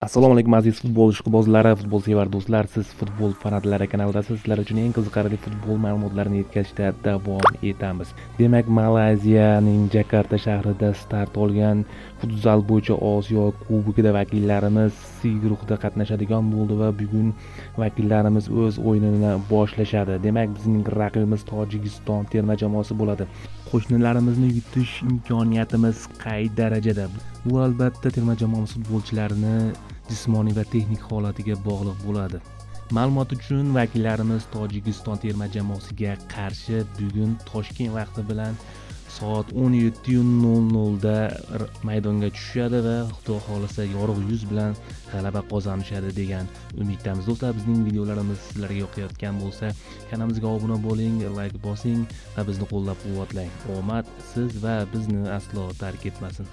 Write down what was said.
Assalomu alaykum aziz futbol ishqibozlari, futbolsevar do'stlar. Siz Futbol fanatlari kanalidasiz. Sizlar uchun eng qiziqarli futbol ma'lumotlarini yetkazishda davom etamiz. Demak, Malayziyaning Jakarta shahrida start olgan futzal bo'yicha Osiyo Kubogida vakillarimiz C guruhida qatnashadigan bo'ldi va bugun vakillarimiz o'z o'yinini boshlashadi. Demak, bizning raqibimiz Tojikiston terma jamoasi bo'ladi. Qo'shnilarimizni yutish imkoniyatimiz qay darajada? Bu albatta terma jamoamiz futbolchilarini jismoniy va texnik holatiga bog'liq bo'ladi. Ma'lumot uchun, vakillarimiz Tojikiston terma jamoasiga qarshi bugun Toshkent vaqti bilan soat 17:00 da maydonga tushishadi va Xudo xolisa yorug' yuz bilan g'alaba qozonishadi degan umiddamiz. Do'stlar, bizning videolarimiz sizlarga yoqayotgan bo'lsa, kanalimizga obuna bo'ling, like bosing va bizni qo'llab-quvvatlang. Omad siz va bizni aslo tark etmasin.